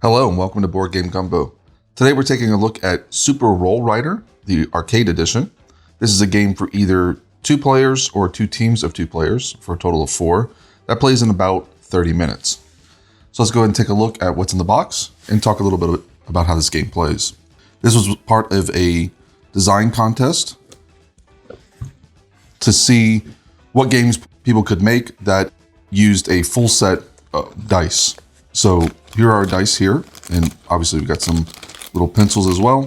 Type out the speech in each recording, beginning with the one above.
Hello and welcome to Board Game Gumbo. Today we're taking a look at Super Roll Rider, the arcade edition. This is a game for either 2 players or 2 teams of 2 players for a total of 4 that plays in about 30 minutes. So let's go ahead and take a look at what's in the box and talk a little bit about how this game plays. This was part of a design contest to see what games people could make that used a full set of dice. So here are our dice here, and obviously we've got some little pencils as well.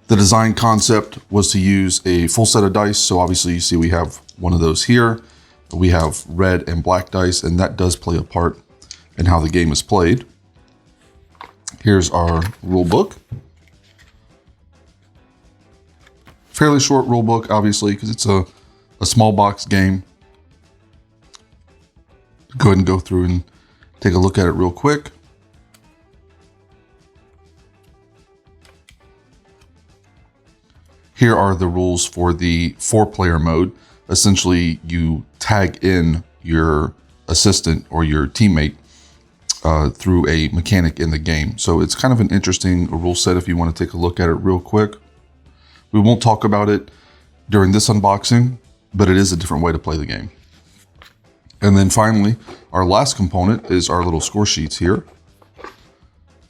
The design concept was to use a full set of dice. So obviously you see we have one of those here. We have red and black dice, and that does play a part in how the game is played. Here's our rule book. Fairly short rule book, obviously, because it's a small box game. Go ahead and go through and take a look at it real quick. Here are the rules for the 4-player mode. Essentially, you tag in your assistant or your teammate through a mechanic in the game. So it's kind of an interesting rule set if you want to take a look at it real quick. We won't talk about it during this unboxing, but it is a different way to play the game. And then finally, our last component is our little score sheets here.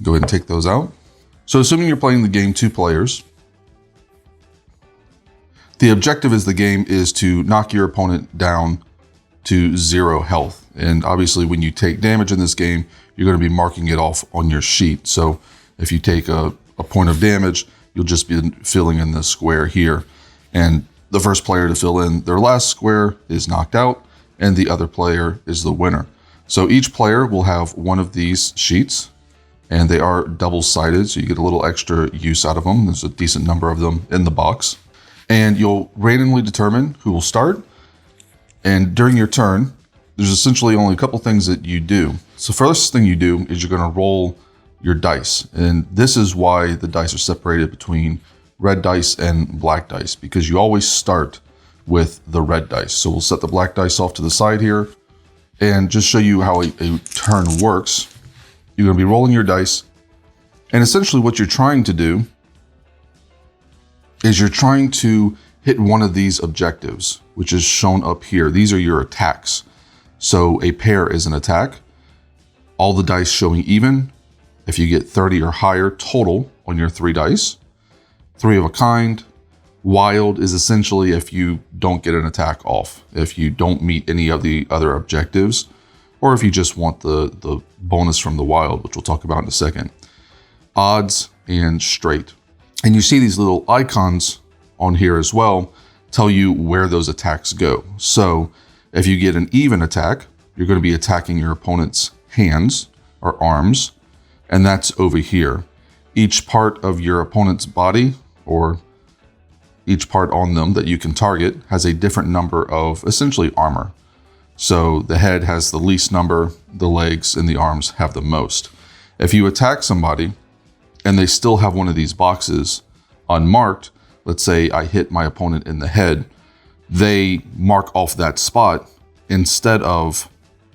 Go ahead and take those out. So assuming you're playing the game 2 players, the objective of the game is to knock your opponent down to 0 health. And obviously when you take damage in this game, you're going to be marking it off on your sheet. So if you take a point of damage, you'll just be filling in this square here. And the first player to fill in their last square is knocked out, and the other player is the winner. So each player will have one of these sheets, and they are double-sided, so you get a little extra use out of them. There's a decent number of them in the box. And you'll randomly determine who will start. And during your turn, there's essentially only a couple things that you do. So first thing you do is you're gonna roll your dice. And this is why the dice are separated between red dice and black dice, because you always start with the red dice. So we'll set the black dice off to the side here and just show you how a turn works. You're gonna be rolling your dice. And essentially what you're trying to do is you're trying to hit one of these objectives, which is shown up here. These are your attacks. So a pair is an attack. All the dice showing even. If you get 30 or higher total on your 3 dice. 3 of a kind. Wild is essentially if you don't get an attack off, if you don't meet any of the other objectives, or if you just want the bonus from the wild, which we'll talk about in a second. Odds and straight. And you see these little icons on here as well, tell you where those attacks go. So if you get an even attack, you're going to be attacking your opponent's hands or arms, and that's over here. Each part of your opponent's body, or each part on them that you can target, has a different number of essentially armor. So the head has the least number, the legs and the arms have the most. If you attack somebody and they still have one of these boxes unmarked, let's say I hit my opponent in the head, they mark off that spot instead of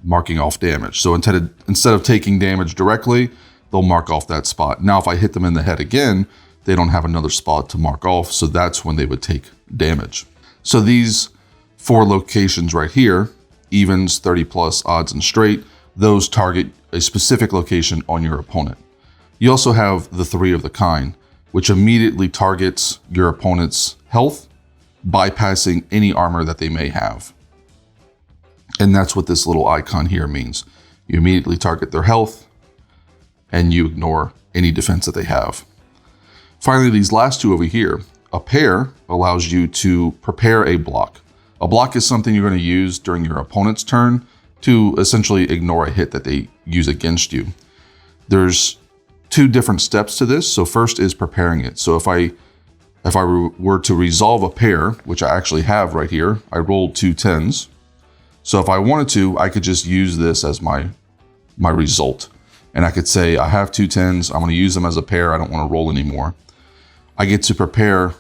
marking off damage. So instead of taking damage directly, they'll mark off that spot. Now, if I hit them in the head again, they don't have another spot to mark off, so that's when they would take damage. So these 4 locations right here, evens, 30 plus, odds, and straight, those target a specific location on your opponent. You also have the 3 of the kind, which immediately targets your opponent's health, bypassing any armor that they may have. And that's what this little icon here means. You immediately target their health, and you ignore any defense that they have. Finally, these last 2 over here, a pair allows you to prepare a block. A block is something you're going to use during your opponent's turn to essentially ignore a hit that they use against you. There's 2 different steps to this. So first is preparing it. So if I were to resolve a pair, which I actually have right here, I rolled 2 10s. So if I wanted to, I could just use this as my result. And I could say, I have 2 10s, I'm going to use them as a pair, I don't want to roll anymore. I get to prepare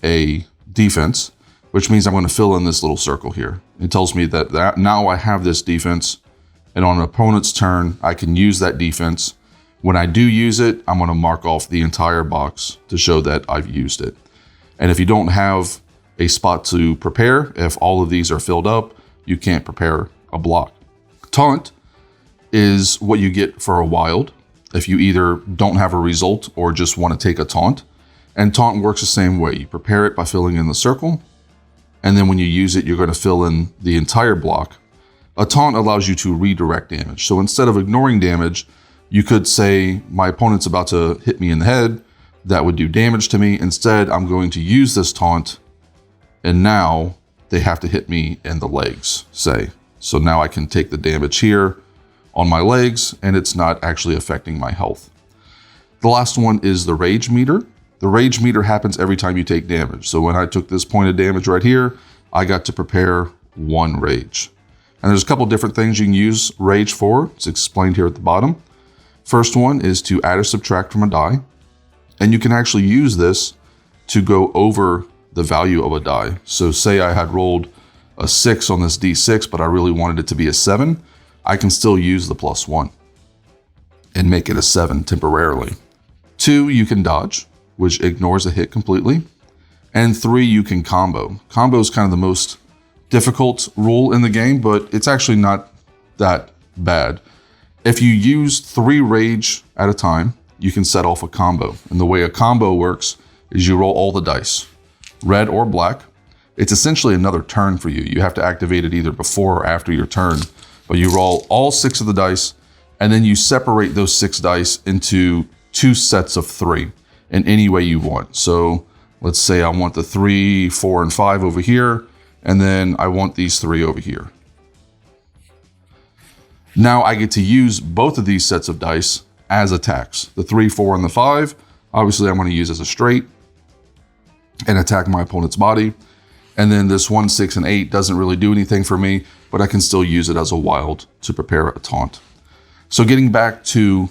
a defense, which means I'm going to fill in this little circle here. It tells me that now I have this defense, and on an opponent's turn, I can use that defense When I do use it, I'm going to mark off the entire box to show that I've used it. And if you don't have a spot to prepare, if all of these are filled up, you can't prepare a block. Taunt is what you get for a wild if you either don't have a result or just want to take a taunt. And taunt works the same way. You prepare it by filling in the circle, and then when you use it, you're going to fill in the entire block. A taunt allows you to redirect damage. So instead of ignoring damage, you could say, my opponent's about to hit me in the head. That would do damage to me. Instead, I'm going to use this taunt, and now they have to hit me in the legs, say. So now I can take the damage here on my legs, and it's not actually affecting my health. The last one is the rage meter. The rage meter happens every time you take damage. So when I took this point of damage right here, I got to prepare 1 rage. And there's a couple different things you can use rage for. It's explained here at the bottom. First one is to add or subtract from a die. And you can actually use this to go over the value of a die. So say I had rolled a 6 on this D6, but I really wanted it to be a 7. I can still use the +1 and make it a 7 temporarily. 2, you can dodge, which ignores a hit completely. And 3, you can combo. Combo is kind of the most difficult rule in the game, but it's actually not that bad. If you use 3 rage at a time, you can set off a combo. And the way a combo works is you roll all the dice, red or black. It's essentially another turn for you. You have to activate it either before or after your turn, but you roll all 6 of the dice, and then you separate those 6 dice into 2 sets of 3 in any way you want. So let's say I want the 3, 4, and 5 over here, and then I want these 3 over here. Now I get to use both of these sets of dice as attacks. The 3, 4, and the 5, obviously I'm going to use as a straight and attack my opponent's body. And then this 1, 6, and 8 doesn't really do anything for me, but I can still use it as a wild to prepare a taunt. So getting back to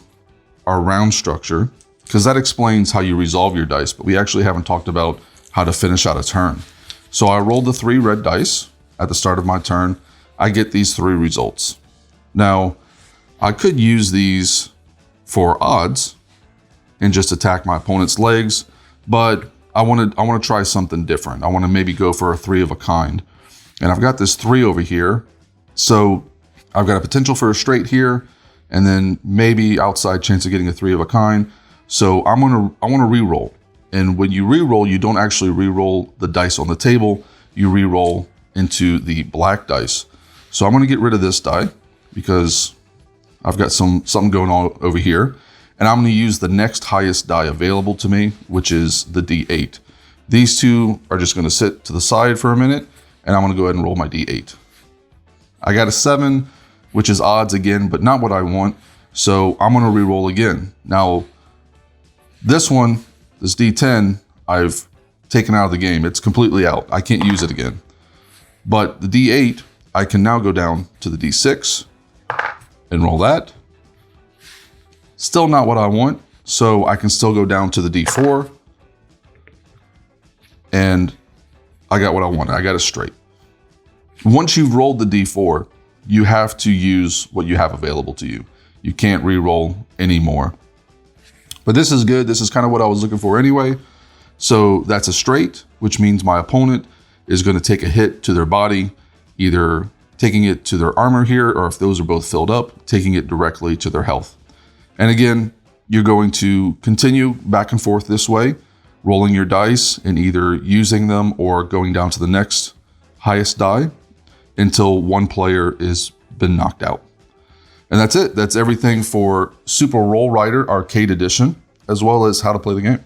our round structure, because that explains how you resolve your dice, but we actually haven't talked about how to finish out a turn. So I rolled the 3 red dice at the start of my turn. I get these 3 results. Now, I could use these for odds and just attack my opponent's legs, but I want to try something different. I want to maybe go for a 3 of a kind. And I've got this 3 over here. So I've got a potential for a straight here, and then maybe outside chance of getting a 3 of a kind. So I want to re-roll. And when you re-roll, you don't actually re-roll the dice on the table. You re-roll into the black dice. So I'm going to get rid of this die because I've got something going on over here. And I'm going to use the next highest die available to me, which is the D8. These 2 are just going to sit to the side for a minute, and I'm going to go ahead and roll my D8. I got a 7, which is odds again, but not what I want. So I'm going to re-roll again. Now, this one, this D10, I've taken out of the game. It's completely out. I can't use it again. But the D8, I can now go down to the D6 and roll that. Still not what I want, so I can still go down to the D4, and I got what I want. I got a straight. Once you've rolled the D4, you have to use what you have available to you. You can't re-roll anymore. But this is good. This is kind of what I was looking for anyway. So that's a straight, which means my opponent is going to take a hit to their body, either taking it to their armor here, or if those are both filled up, taking it directly to their health. And again, you're going to continue back and forth this way, rolling your dice and either using them or going down to the next highest die until one player is been knocked out. And that's it. That's everything for Super Roll Rider Arcade Edition, as well as how to play the game.